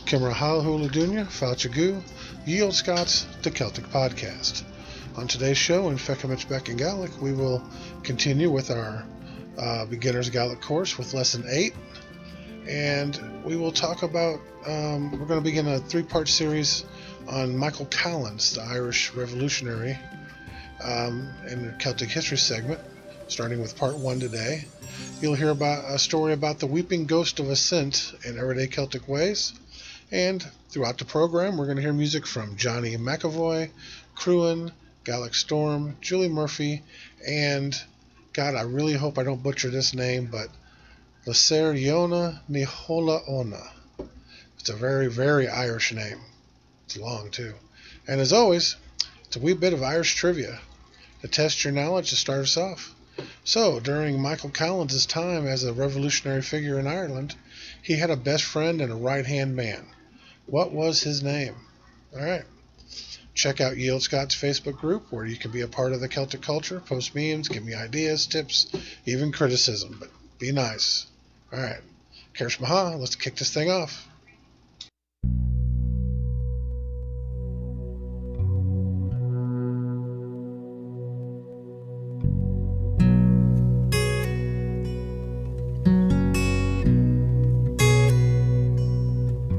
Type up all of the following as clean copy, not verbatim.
Kimra Halhula Dunya, Fauchagu, Olde Scot the Celtic podcast. On today's show in Feuchamaich Beagan Gaidhlig, we will continue with our beginner's Gaelic course with lesson 8, and we will talk about, we're going to begin a 3-part series on Micheal Collins, the Irish revolutionary, in the Celtic history segment, starting with part 1 today. You'll hear about a story about the weeping ghost of Assynt in everyday Celtic ways, and throughout the program we're going to hear music from Johnny McAvoy, Cruin, Gaelic Storm, Julie Murphy, and God, I really hope I don't butcher this name, but Laser Yona Nihola Ona. It's a very, very Irish name. It's long too. And as always, it's a wee bit of Irish trivia to test your knowledge to start us off. So, during Micheal Collins' time as a revolutionary figure in Ireland, he had a best friend and a right-hand man. What was his name? Alright. Check out Olde Scot's Facebook group, where you can be a part of the Celtic culture, post memes, give me ideas, tips, even criticism, but be nice. Alright. Feuchamaich, let's kick this thing off.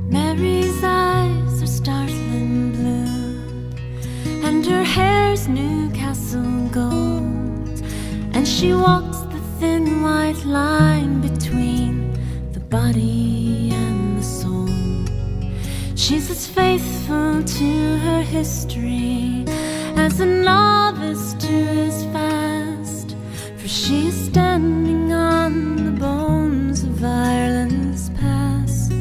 Mary's eyes are startling blue, and her hair's Newcastle gold, and she walks the thin white line between the body and the soul. She's as faithful to her history as a novice to his fast, for she is standing on the bones of Ireland's past.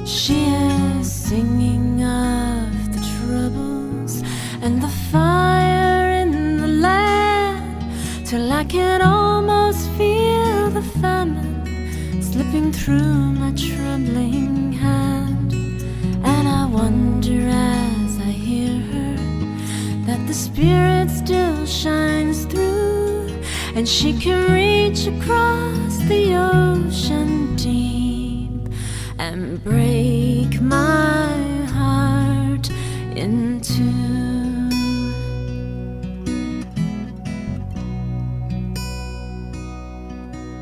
She is singing of the troubles and the fire in the land, till I can almost feel the famine slipping through my trembling hand. And I wonder as I hear her that the spirit still shines through, and she can reach across the ocean deep and break my heart in two.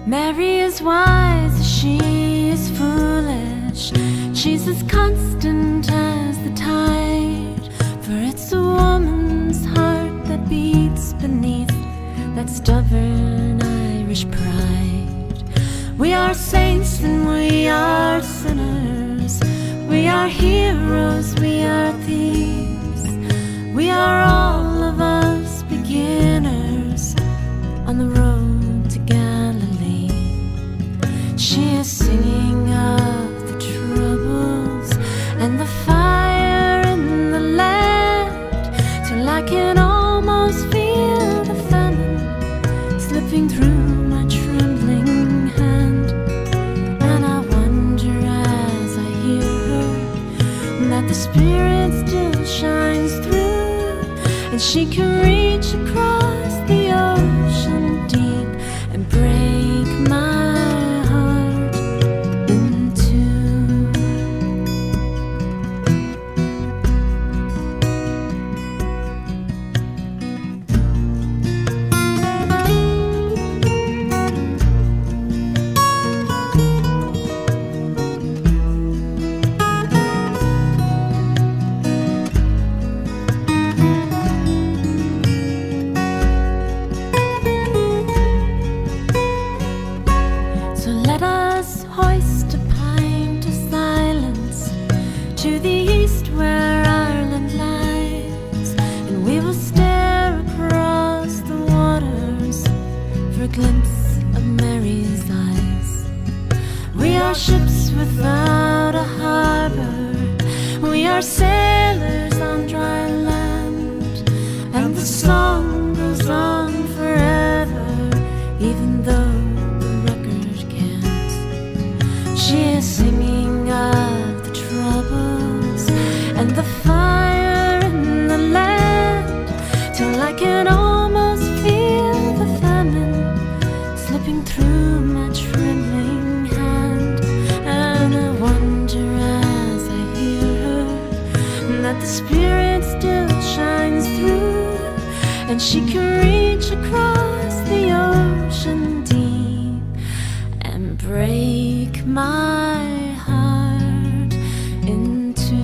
Mary is wise as she is foolish. She's as constant as the tide, for it's a woman's heart that beats beneath that stubborn Irish pride. We are saints and we are sinners, we are heroes, we are thieves, we are all of us beginners on the road to Galilee. She is singing of the troubles and the fire in the land, till I can almost feel the famine slipping through my trembling hand. And I wonder as I hear her that the spirit still shines through, and she can reach across the ocean deep and break my heart in two. So let us hoist a pint of silence to the east where Ireland lies, and we will stare across the waters for a glimpse of Mary's eyes. We are ships without a harbor, we are sailors on dry land, and the song goes on forever, even though she is singing of the troubles and the fire in the land, till I can almost feel the famine slipping through my trembling hand. And I wonder the spirit still shines through, and she can reach across the ocean deep and break my heart in two.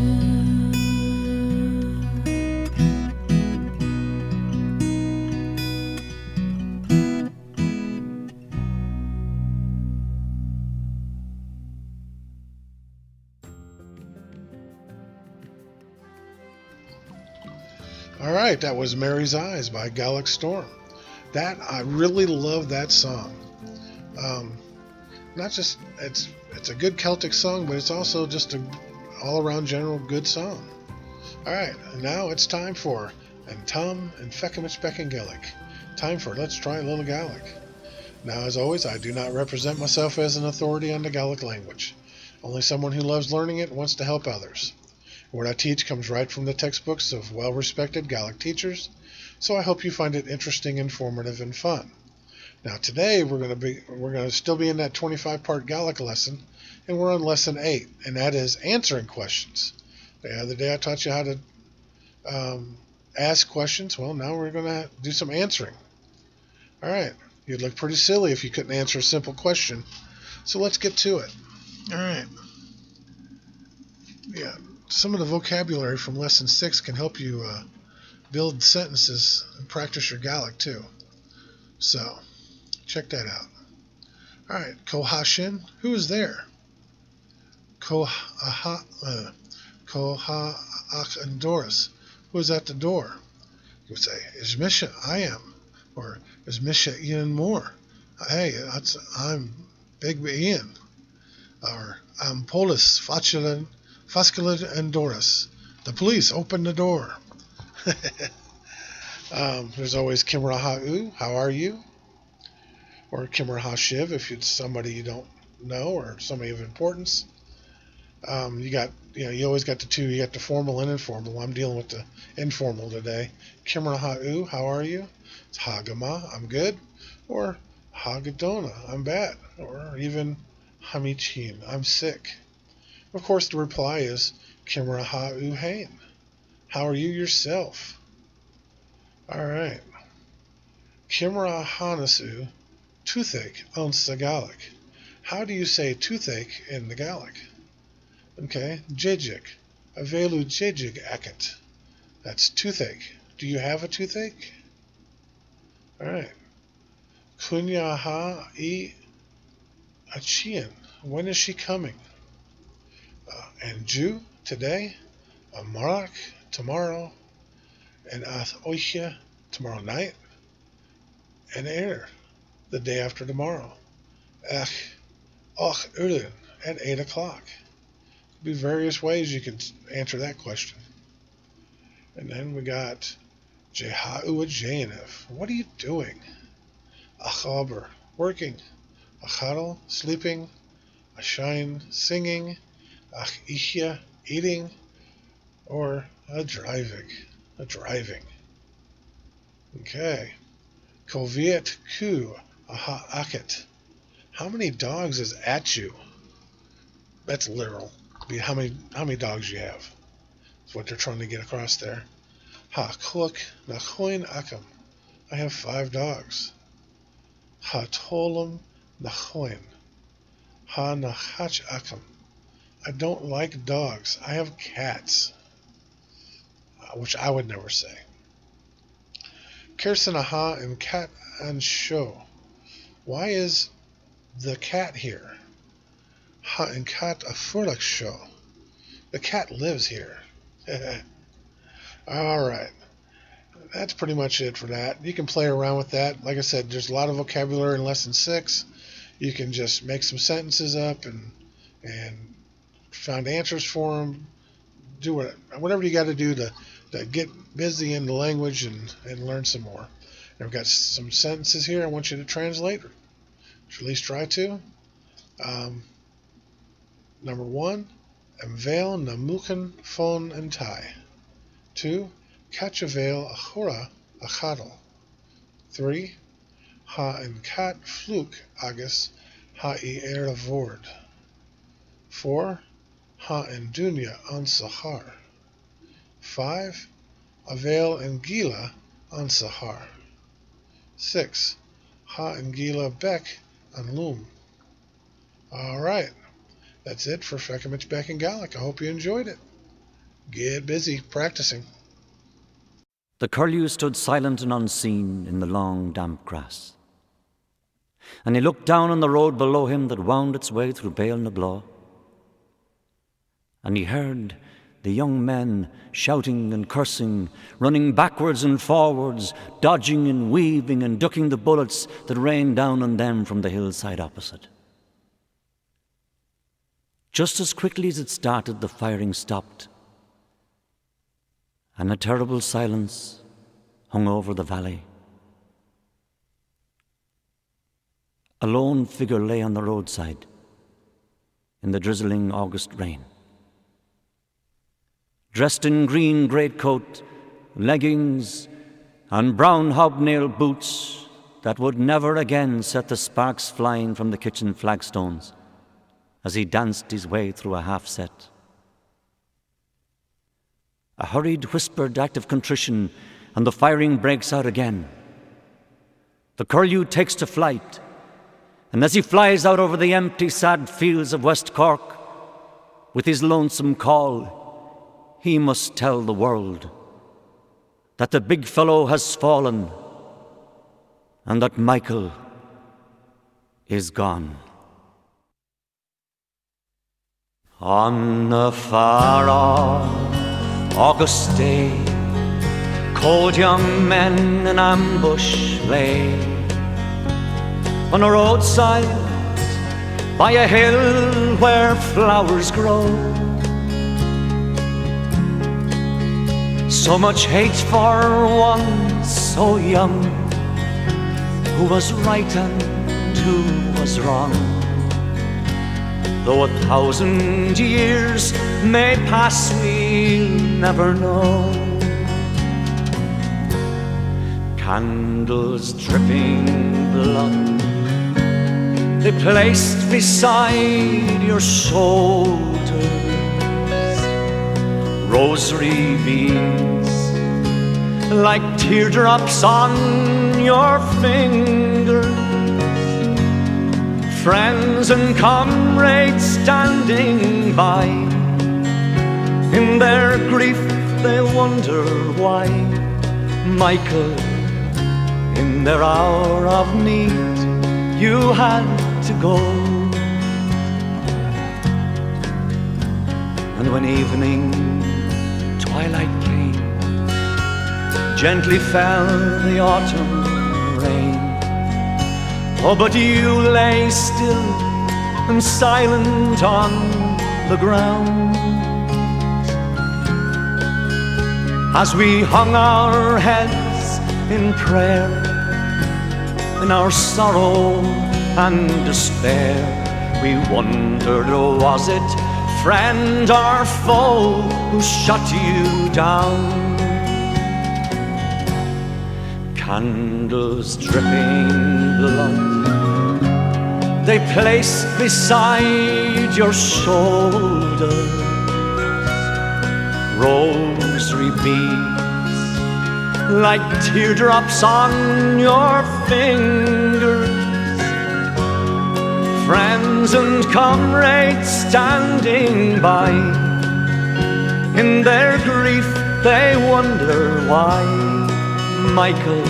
All right, that was Mary's Eyes by Gaelic Storm. I really love that song. Not just it's a good Celtic song, but it's also just a all-around general good song. All right, and now it's time for and Tom and Feuchamaich Beagan Gaidhlig. Time for Let's Try a Little Gaelic. Now, as always, I do not represent myself as an authority on the Gaelic language. Only someone who loves learning it and wants to help others. What I teach comes right from the textbooks of well-respected Gaelic teachers, so I hope you find it interesting, informative, and fun. Now today we're going to still be in that 25-part Gaelic lesson, and we're on lesson 8, and that is answering questions. The other day I taught you how to ask questions. Well, now we're going to do some answering. All right, you'd look pretty silly if you couldn't answer a simple question. So let's get to it. All right. Yeah. Some of the vocabulary from Lesson 6 can help you build sentences and practice your Gaelic too. So, check that out. All right, Kohashin, who is there? Koha-ach-andoris, who is at the door? You would say, is Misha, I am. Or, is Misha Ian Moore? Hey, I'm Big Ian. Or, I'm Polis Fasculin Andoris. The police, open the door. There's always Kimra-ha-u, how are you? Or Kimra-ha-shiv if it's somebody you don't know or somebody of importance. You always got the two. You got the formal and informal. I'm dealing with the informal today. Kimra-ha-u, how are you? It's Hagama, I'm good. Or Hagadona, I'm bad. Or even Hamichin, I'm sick. Of course, the reply is Kimra-ha-u hain. How are you yourself? All right. Kimra-hanasu, toothache on Gaelic. How do you say toothache in the Gaelic? Okay, jejik, avelu jejig akit. That's toothache. Do you have a toothache? All right. Kunyaha I achian. When is she coming? And Jew, today. Amarak, tomorrow. And Ath Oiche, tomorrow night. And Air, the day after tomorrow. Ach, och Urin, at 8 o'clock. Be various ways you can answer that question. And then we got Jeha'u Jayanif. What are you doing? Achaber, working. Achadal, sleeping. Ashain, singing. Ach Ichya, eating. Or a driving. Okay. Koviet ku, aha akit. How many dogs is at you? That's literal. How many dogs you have. That's what they're trying to get across there. Ha kluk nachoin akam. I have 5 dogs. Ha tolam nachoin. Ha nachach akam. I don't like dogs. I have cats. Which I would never say. Kersanaha and cat and show. Why is the cat here? Ha and cat a furlak show. The cat lives here. All right. That's pretty much it for that. You can play around with that. Like I said, there's a lot of vocabulary in Lesson 6. You can just make some sentences up and find answers for them. Do whatever you got to do to get busy in the language and learn some more. And I've got some sentences here I want you to translate, or at least try to. Number 1, Mveil namuchen phone and tie. 2, Kachavel achora achadal. 3, Ha and kat fluk agus ha I avord. 4, Ha and dunya an sahar. 5. Avail and Gila on Sahar. 6. Ha and Gila Beck on Loom. Alright, that's it for Feuchamaich Beagan Gaidhlig. I hope you enjoyed it. Get busy practicing. The curlew stood silent and unseen in the long, damp grass. And he looked down on the road below him that wound its way through Béal na Glá. And he heard the young men shouting and cursing, running backwards and forwards, dodging and weaving and ducking the bullets that rained down on them from the hillside opposite. Just as quickly as it started, the firing stopped, and a terrible silence hung over the valley. A lone figure lay on the roadside in the drizzling August rain. Dressed in green greatcoat, leggings, and brown hobnail boots that would never again set the sparks flying from the kitchen flagstones as he danced his way through a half-set. A hurried, whispered act of contrition, and the firing breaks out again. The curlew takes to flight, and as he flies out over the empty, sad fields of West Cork, with his lonesome call, he must tell the world that the big fellow has fallen and that Micheal is gone. On the far-off August day, cold young men in ambush lay on a roadside by a hill where flowers grow. So much hate for one so young, who was right and who was wrong. Though 1,000 years may pass, we'll never know. Candles dripping blood, they placed beside your shoulders. Rosary beads like teardrops on your fingers. Friends and comrades standing by, in their grief they wonder why. Micheal, in their hour of need, you had to go. And when evening twilight came, gently fell the autumn rain. Oh, but you lay still and silent on the ground as we hung our heads in prayer, in our sorrow and despair. We wondered, was it friend or foe who shut you down? Candles dripping blood, they placed beside your shoulders. Rosary beads like teardrops on your fingers. Friends and comrades standing by, in their grief they wonder why. Micheal,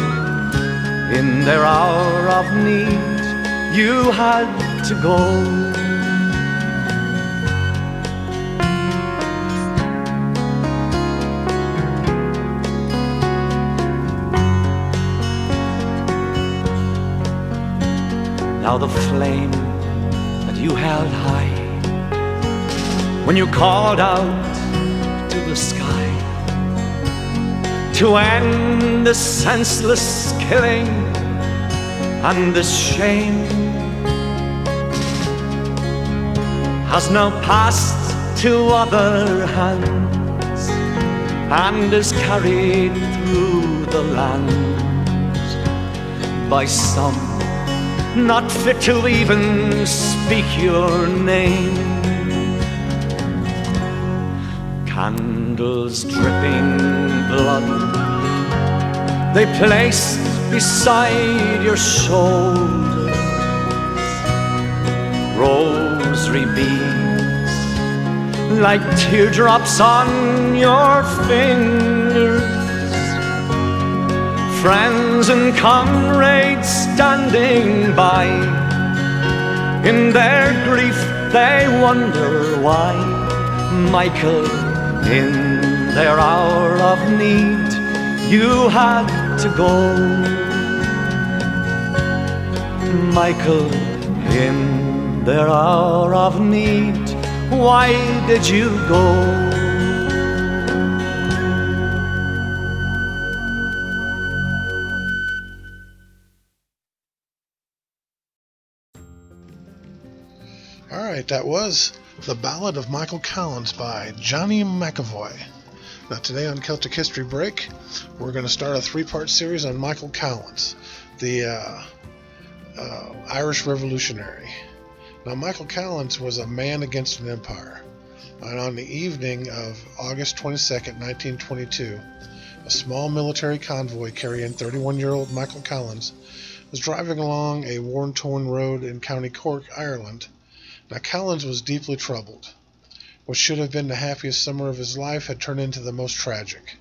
in their hour of need, you had to go. Now the flame that you held high when you called out to the sky to end this senseless killing and this shame has now passed to other hands and is carried through the land by some not fit to even speak your name. candles dripping blood, they placed beside your shoulder rosary beads like teardrops on your fingers. Friends and comrades standing by, in their grief they wonder why. Michael, in their hour of need, you had to go. Michael, in their hour of need, why did you go? Alright, that was The Ballad of Micheal Collins by Johnny McAvoy. Now today on Celtic History Break, we're going to start a three-part series on Micheal Collins, the Irish revolutionary. Now Micheal Collins was a man against an empire, and on the evening of August 22nd, 1922, a small military convoy carrying 31-year-old Micheal Collins was driving along a worn-torn road in County Cork, Ireland. Now Collins was deeply troubled. What should have been the happiest summer of his life had turned into the most tragic.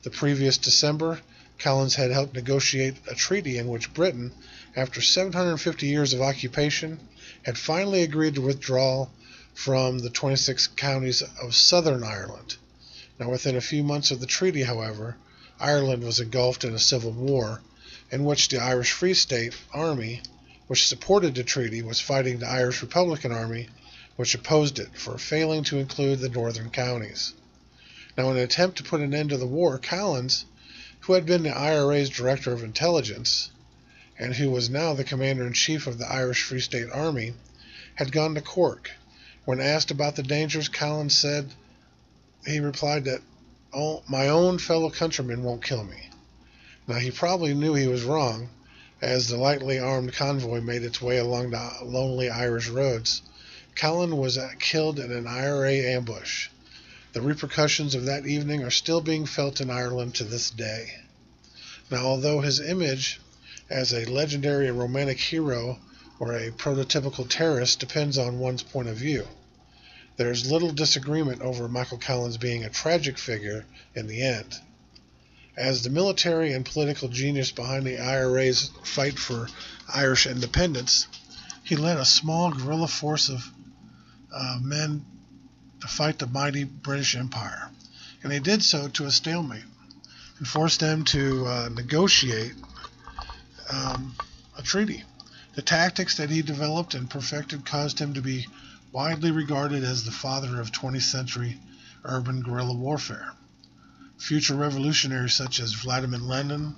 The previous December, Collins had helped negotiate a treaty in which Britain, after 750 years of occupation, had finally agreed to withdraw from the 26 counties of southern Ireland. Now within a few months of the treaty, however, Ireland was engulfed in a civil war in which the Irish Free State Army, which supported the treaty, was fighting the Irish Republican Army, which opposed it for failing to include the northern counties. Now, in an attempt to put an end to the war, Collins, who had been the IRA's Director of Intelligence, and who was now the Commander-in-Chief of the Irish Free State Army, had gone to Cork. When asked about the dangers, Collins said, he replied that, "Oh, my own fellow countrymen won't kill me." Now, he probably knew he was wrong, as the lightly armed convoy made its way along the lonely Irish roads. Collins was killed in an IRA ambush. The repercussions of that evening are still being felt in Ireland to this day. Now, although his image as a legendary and romantic hero or a prototypical terrorist depends on one's point of view, there is little disagreement over Micheal Collins being a tragic figure in the end. As the military and political genius behind the IRA's fight for Irish independence, he led a small guerrilla force of men to fight the mighty British Empire. And he did so to a stalemate and forced them to negotiate a treaty. The tactics that he developed and perfected caused him to be widely regarded as the father of 20th century urban guerrilla warfare. Future revolutionaries such as Vladimir Lenin,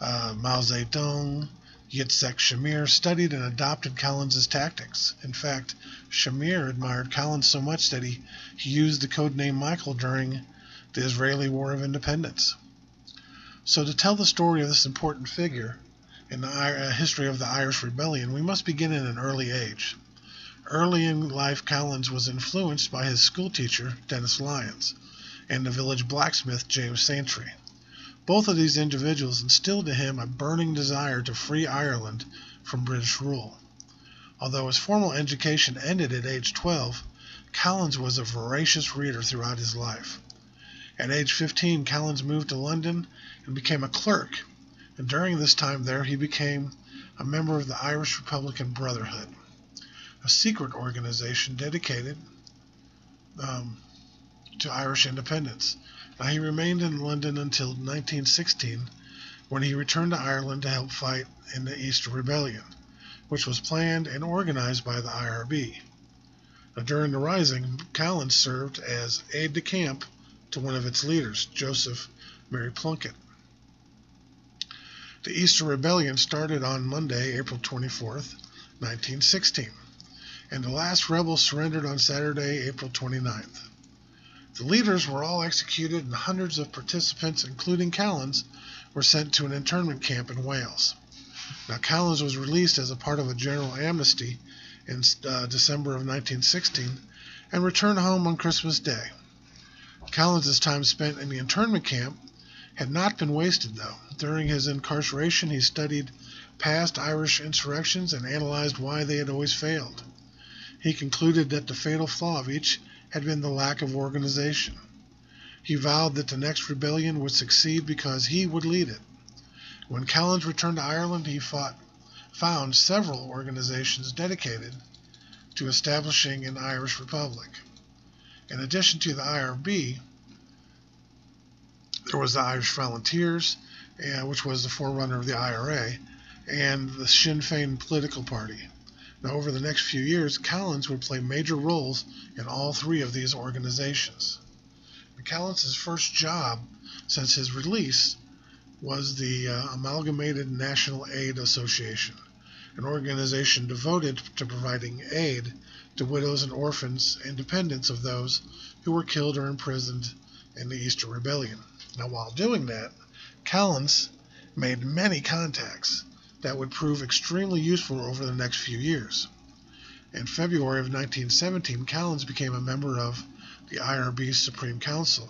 Mao Zedong, Yitzhak Shamir studied and adopted Collins' tactics. In fact, Shamir admired Collins so much that he used the codename Michael during the Israeli War of Independence. So to tell the story of this important figure in the history of the Irish Rebellion, we must begin in an early age. Early in life, Collins was influenced by his schoolteacher, Dennis Lyons, and the village blacksmith, James Santry. Both of these individuals instilled in him a burning desire to free Ireland from British rule. Although his formal education ended at age 12, Collins was a voracious reader throughout his life. At age 15, Collins moved to London and became a clerk, and during this time there he became a member of the Irish Republican Brotherhood, a secret organization dedicated to Irish independence. Now, he remained in London until 1916, when he returned to Ireland to help fight in the Easter Rebellion, which was planned and organized by the IRB. Now, during the Rising, Collins served as aide-de-camp to one of its leaders, Joseph Mary Plunkett. The Easter Rebellion started on Monday, April 24th, 1916, and the last rebels surrendered on Saturday, April 29th. The leaders were all executed, and hundreds of participants, including Collins, were sent to an internment camp in Wales. Now, Collins was released as a part of a general amnesty in December of 1916 and returned home on Christmas Day. Collins' time spent in the internment camp had not been wasted, though. During his incarceration, he studied past Irish insurrections and analyzed why they had always failed. He concluded that the fatal flaw of each had been the lack of organization. He vowed that the next rebellion would succeed because he would lead it. When Collins returned to Ireland, he found several organizations dedicated to establishing an Irish Republic. In addition to the IRB, there was the Irish Volunteers, which was the forerunner of the IRA, and the Sinn Féin political party. Now, over the next few years, Collins would play major roles in all three of these organizations. Collins' first job since his release was the Amalgamated National Aid Association, an organization devoted to providing aid to widows and orphans and dependents of those who were killed or imprisoned in the Easter Rebellion. Now, while doing that, Collins made many contacts that would prove extremely useful over the next few years. In February of 1917, Collins became a member of the IRB's Supreme Council.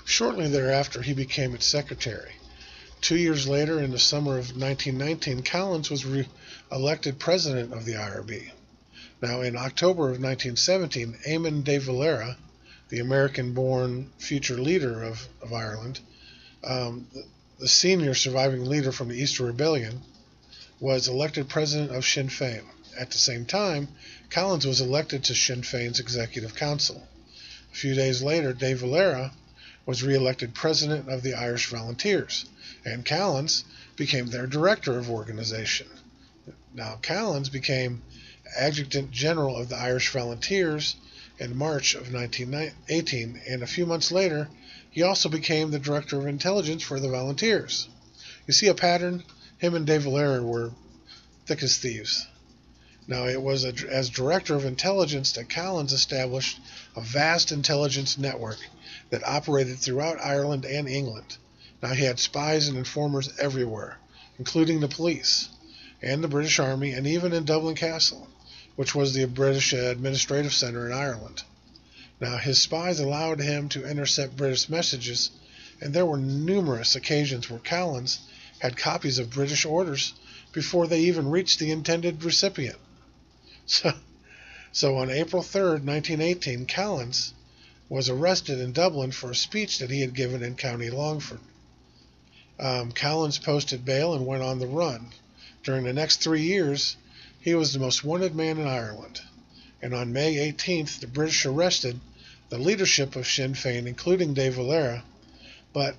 Shortly thereafter, he became its secretary. 2 years later, in the summer of 1919, Collins was elected president of the IRB. Now, in October of 1917, Eamon de Valera, the American-born future leader of Ireland, the senior surviving leader from the Easter Rebellion, was elected president of Sinn Féin. At the same time, Collins was elected to Sinn Féin's Executive Council. A few days later, de Valera was re-elected president of the Irish Volunteers, and Collins became their director of organization. Now, Collins became adjutant general of the Irish Volunteers in March of 1918, and a few months later, he also became the director of intelligence for the Volunteers. You see a pattern? Him and de Valera were thick as thieves. Now, it was as director of intelligence that Collins established a vast intelligence network that operated throughout Ireland and England. Now, he had spies and informers everywhere, including the police and the British Army, and even in Dublin Castle, which was the British administrative center in Ireland. Now, his spies allowed him to intercept British messages, and there were numerous occasions where Collins had copies of British orders before they even reached the intended recipient. So on April 3rd, 1918, Collins was arrested in Dublin for a speech that he had given in County Longford. Collins posted bail and went on the run. During the next 3 years, he was the most wanted man in Ireland. And on May 18th, the British arrested the leadership of Sinn Féin, including de Valera, but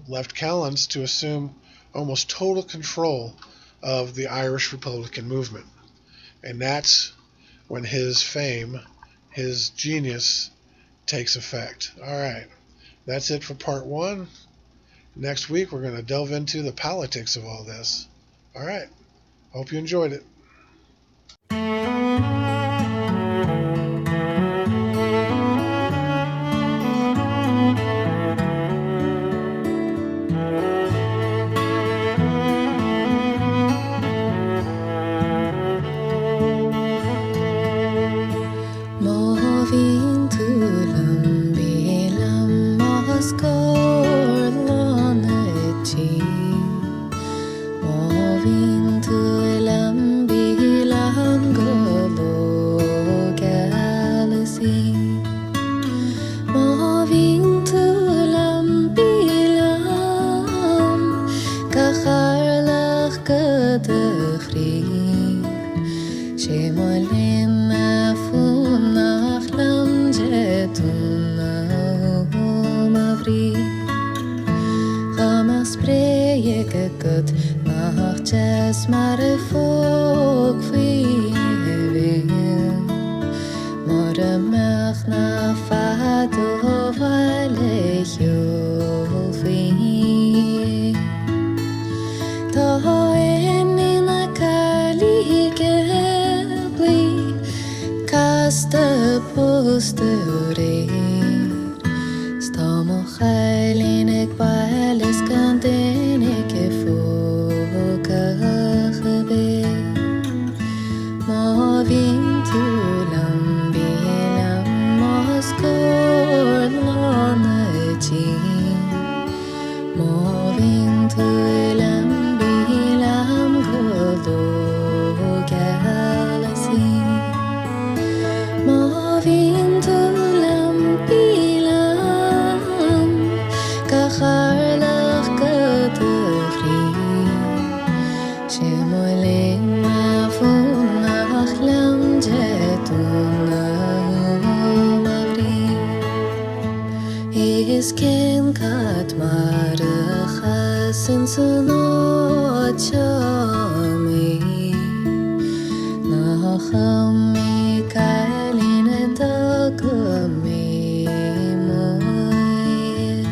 left Collins to assume almost total control of the Irish Republican movement. And that's when his fame, his genius, takes effect. All right, that's it for part one. Next week, we're going to delve into the politics of all this. All right, hope you enjoyed it. Moving to Lambi, Lam Moscow. Ken kat mara since no chami na khami kalin takmi moy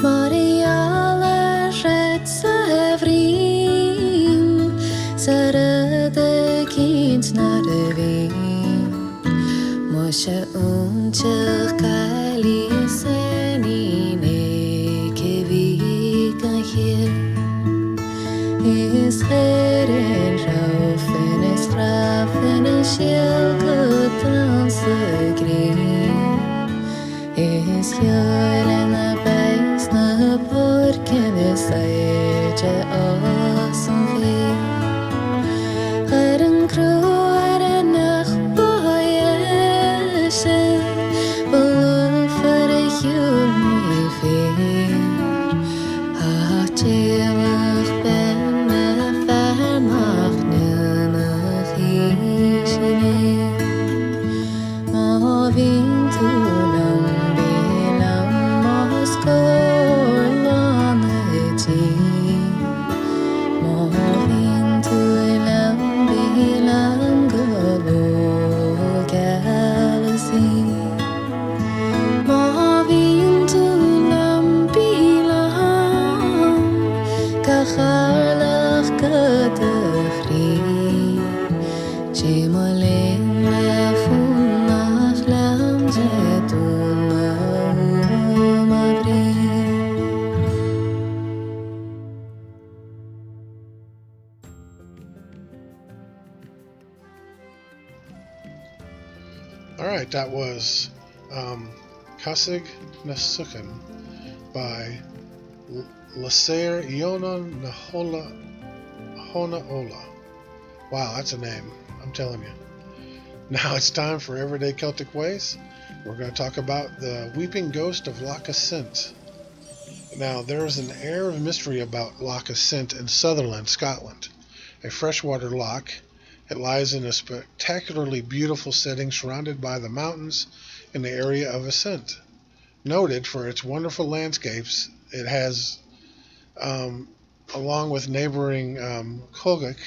Maria la red savrin sarade kint narvi Moshe uncher kali senine kevi kan hier is heren raufen is rafen is jelgetan segrin is jaren beis na porken is eje awesome vi heren kruare nach boyeshe for you me fear Hatelig ben vannacht nana gishine Ma vintu nam bilam maskoloneti Ma vintu nam bilam galo galaxy Kacharlach kadafri Chimolen lefunach lam zetun mavri All right, that was Kasig Nasukin by Laser Iona Hona Ola. Wow, that's a name, I'm telling you. Now it's time for Everyday Celtic Ways. We're going to talk about the Weeping Ghost of Loch Assynt. Now, there is an air of mystery about Loch Assynt in Sutherland, Scotland, a freshwater loch. It lies in a spectacularly beautiful setting surrounded by the mountains in the area of Assynt. Noted for its wonderful landscapes, it has, along with neighboring Colgic,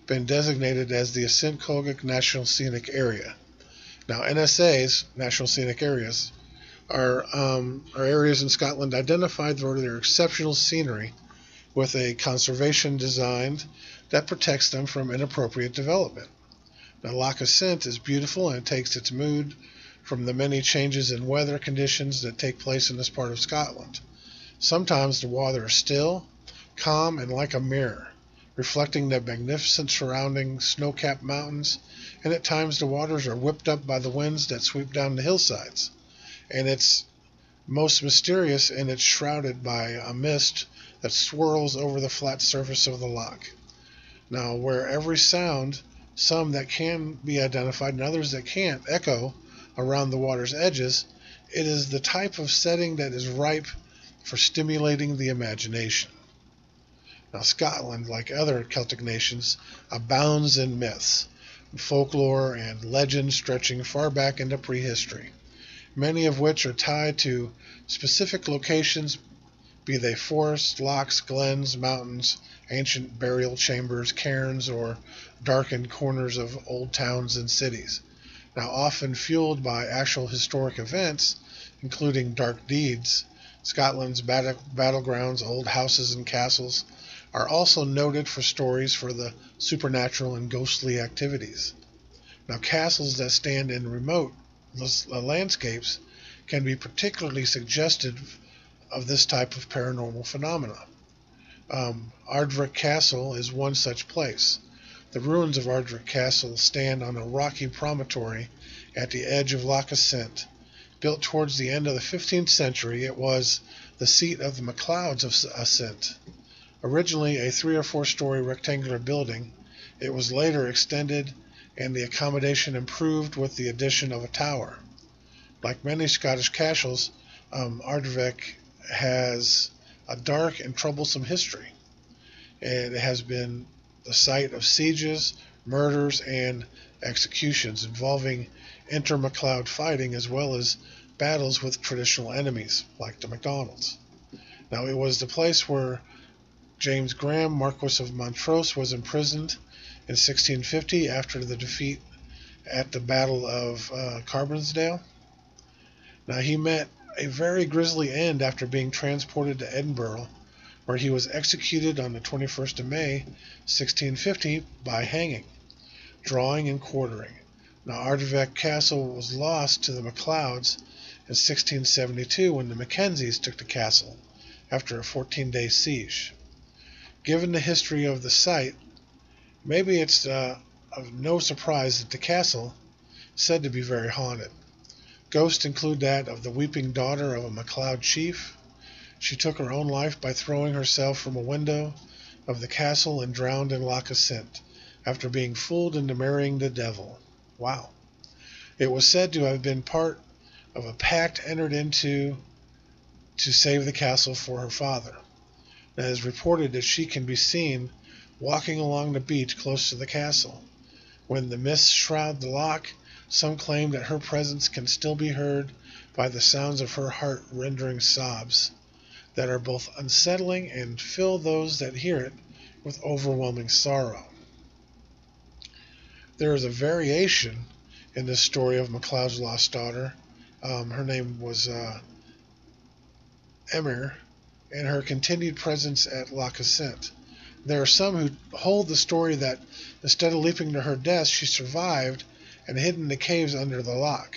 been designated as the Assynt Colgic National Scenic Area. Now, NSAs, National Scenic Areas, are areas in Scotland identified for their exceptional scenery with a conservation design that protects them from inappropriate development. Now, Loch Assynt is beautiful and it takes its mood from the many changes in weather conditions that take place in this part of Scotland. Sometimes the water is still, calm, and like a mirror, reflecting the magnificent surrounding snow-capped mountains, and at times the waters are whipped up by the winds that sweep down the hillsides. And it's most mysterious, and it's shrouded by a mist that swirls over the flat surface of the loch. Now, where every sound, some that can be identified and others that can't, echo around the water's edges, it is the type of setting that is ripe for stimulating the imagination. Now, Scotland, like other Celtic nations, abounds in myths, folklore, and legends stretching far back into prehistory, many of which are tied to specific locations, be they forests, lochs, glens, mountains, ancient burial chambers, cairns, or darkened corners of old towns and cities. Now, often fueled by actual historic events, including dark deeds, Scotland's battlegrounds, old houses, and castles are also noted for stories for the supernatural and ghostly activities. Now, castles that stand in remote landscapes can be particularly suggestive of this type of paranormal phenomena. Ardwick Castle is one such place. The ruins of Ardwick Castle stand on a rocky promontory at the edge of Loch Assynt. Built towards the end of the 15th century, it was the seat of the MacLeods of Assynt. Originally a 3 or 4 story rectangular building, it was later extended and the accommodation improved with the addition of a tower. Like many Scottish castles, Ardwick has a dark and troublesome history. And it has been the site of sieges, murders, and executions involving inter-MacLeod fighting as well as battles with traditional enemies, like the MacDonalds. Now, it was the place where James Graham, Marquis of Montrose, was imprisoned in 1650 after the defeat at the Battle of Carbonsdale. Now, he met a very grisly end after being transported to Edinburgh, where he was executed on the 21st of May, 1650, by hanging, drawing, and quartering. Now, Ardevec Castle was lost to the MacLeods in 1672 when the Mackenzies took the castle after a 14-day siege. Given the history of the site, maybe it's of no surprise that the castle is said to be very haunted. Ghosts include that of the weeping daughter of a MacLeod chief. She took her own life by throwing herself from a window of the castle and drowned in Loch Assynt after being fooled into marrying the devil. Wow. It was said to have been part of a pact entered into to save the castle for her father. It is reported that she can be seen walking along the beach close to the castle. When the mists shroud the loch, some claim that her presence can still be heard by the sounds of her heart-rending sobs that are both unsettling and fill those that hear it with overwhelming sorrow. There is a variation in this story of MacLeod's lost daughter. Her name was Emir, and her continued presence at Loch Assynt. There are some who hold the story that instead of leaping to her death, she survived and hid in the caves under the loch,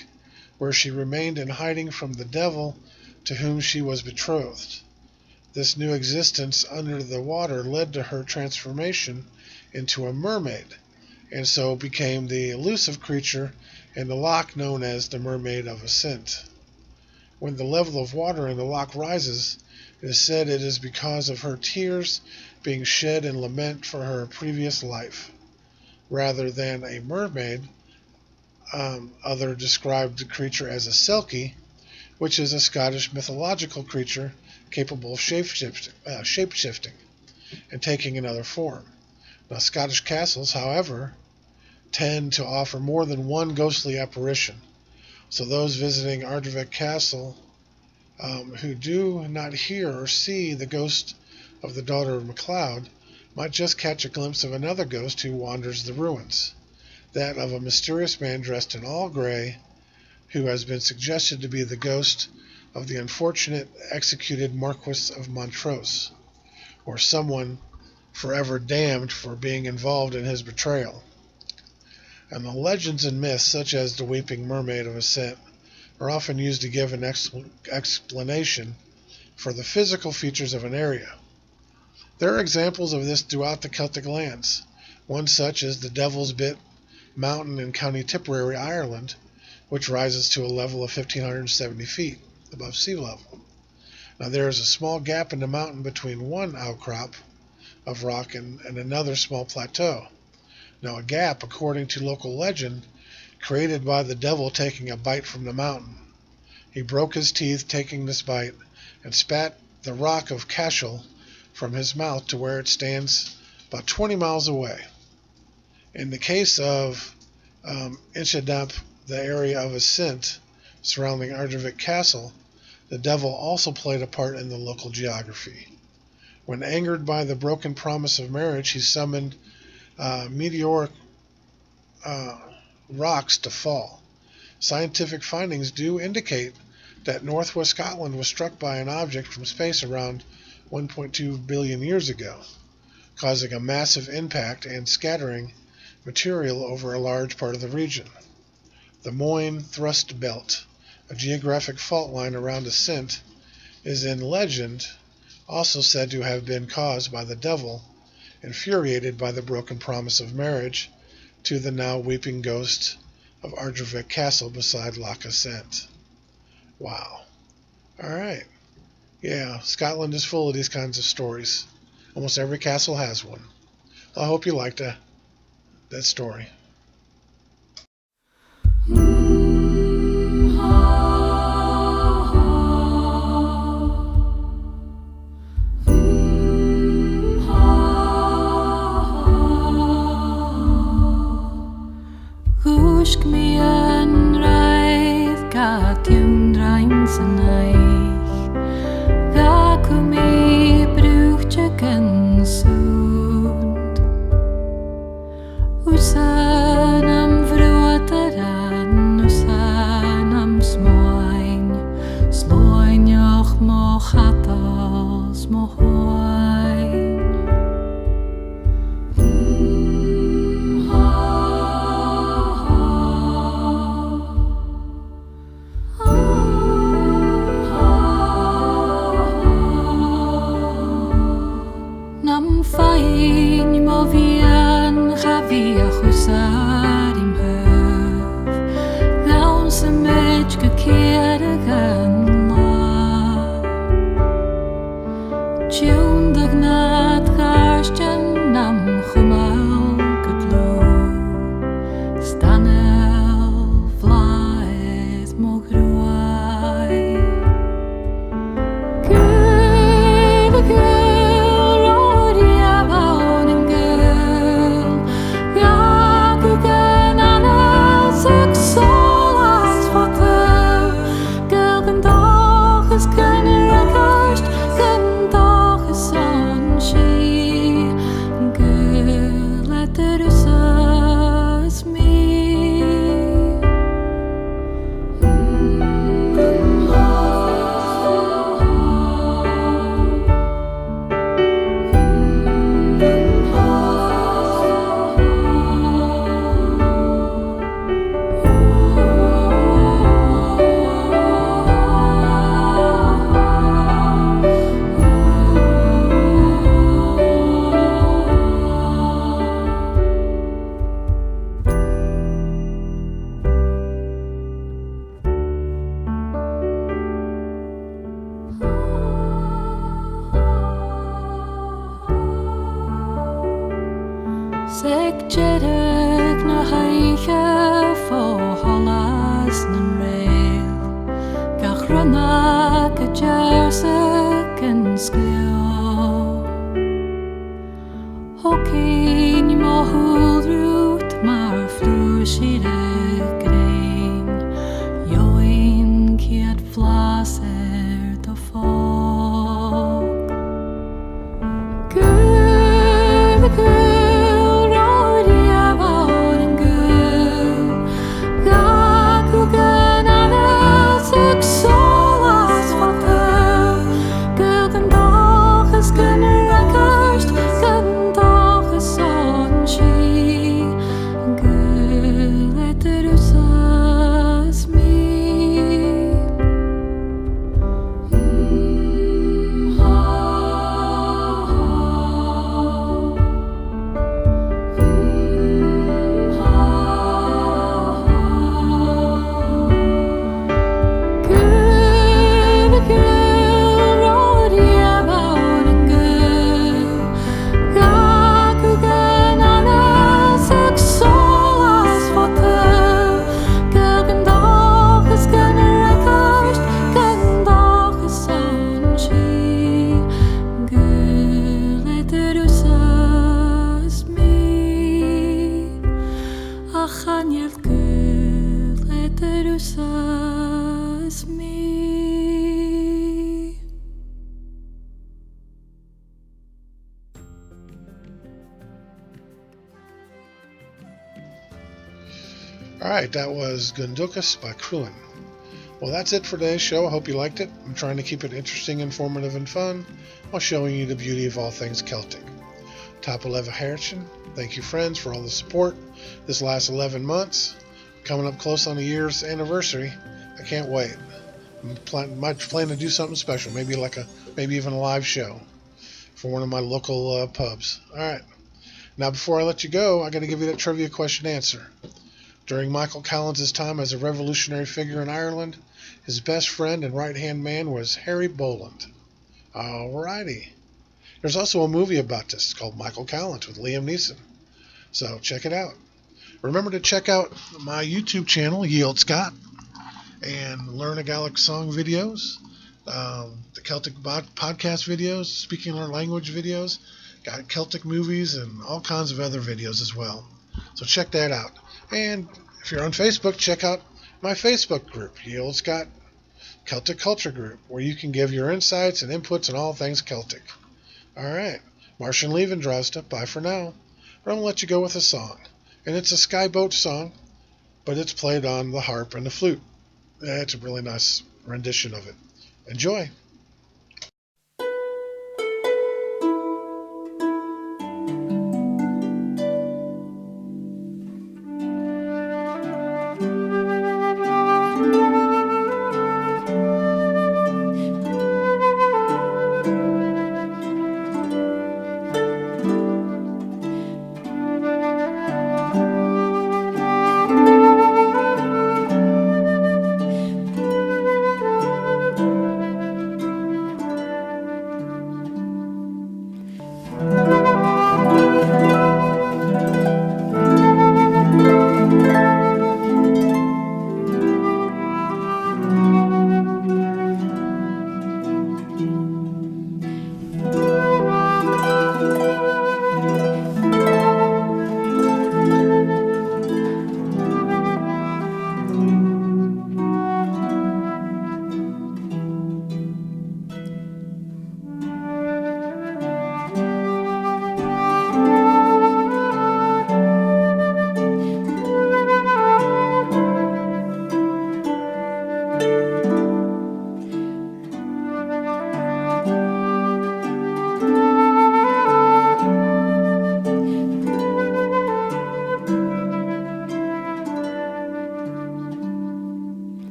where she remained in hiding from the devil to whom she was betrothed. This new existence under the water led to her transformation into a mermaid, and so became the elusive creature in the loch known as the Mermaid of Assynt. When the level of water in the loch rises, it is said it is because of her tears being shed in lament for her previous life. Rather than a mermaid, others described the creature as a selkie, which is a Scottish mythological creature capable of shape-shifting and taking another form. Now, Scottish castles, however, tend to offer more than one ghostly apparition. So those visiting Ardevec Castle who do not hear or see the ghost of the daughter of MacLeod might just catch a glimpse of another ghost who wanders the ruins, that of a mysterious man dressed in all gray who has been suggested to be the ghost of the unfortunate executed Marquis of Montrose, or someone forever damned for being involved in his betrayal. And the legends and myths, such as the Weeping Mermaid of Assynt, are often used to give an explanation for the physical features of an area. There are examples of this throughout the Celtic lands. One such is the Devil's Bit mountain in County Tipperary, Ireland, which rises to a level of 1,570 feet above sea level. Now, there is a small gap in the mountain between one outcrop of rock and another small plateau. Now, a gap, according to local legend, created by the devil taking a bite from the mountain. He broke his teeth taking this bite and spat the rock of Cashel from his mouth to where it stands about 20 miles away. In the case of Inchadamp, the area of Assynt surrounding Ardevec Castle, the devil also played a part in the local geography. When angered by the broken promise of marriage, he summoned meteoric rocks to fall. Scientific findings do indicate that northwest Scotland was struck by an object from space around 1.2 billion years ago, causing a massive impact and scattering material over a large part of the region. The Moyne Thrust Belt, a geographic fault line around Assynt, is in legend also said to have been caused by the devil, infuriated by the broken promise of marriage to the now weeping ghost of Ardevec Castle beside Loch Assynt. Wow. Alright. Yeah, Scotland is full of these kinds of stories. Almost every castle has one. I hope you liked that story. Gushk mi an raith ka tiundra and soon. Usanam vrotaran, usanam smoin, sloinjoch mo chattels mo hoin. Nam fain mo vian chavia chusar im höf, gaun se mech gekeerde gan la. Tjun de gnad garsten nam chumal gudlo, stanel vlaes mo gruai. Seg jeddig na haiche fo hallas nan rail, gach rana ke jersek en sklio. Hokin mo huldrut mar flushide grein, join kiet flasser to folk. Alright, that was Gundukas by Cruin. Well, that's it for today's show. I hope you liked it. I'm trying to keep it interesting, informative, and fun while showing you the beauty of all things Celtic. Top 11 Harrison, thank you friends for all the support this last 11 months. Coming up close on a year's anniversary. I can't wait. Might plan to do something special, maybe even a live show for one of my local pubs. Alright, now before I let you go, I got to give you that trivia question answer. During Micheal Collins' time as a revolutionary figure in Ireland, his best friend and right-hand man was Harry Boland. Alrighty. There's also a movie about this called Micheal Collins with Liam Neeson. So check it out. Remember to check out my YouTube channel, Olde Scot, and learn a Gaelic song videos, the Celtic podcast videos, speaking our language videos, got Celtic movies and all kinds of other videos as well. So check that out. And if you're on Facebook, check out my Facebook group, Olde Scot Celtic Culture Group, where you can give your insights and inputs on all things Celtic. All right. Martian Levin draws to bye for now. But I'm going to let you go with a song. And it's a Skyboat song, but it's played on the harp and the flute. It's a really nice rendition of it. Enjoy.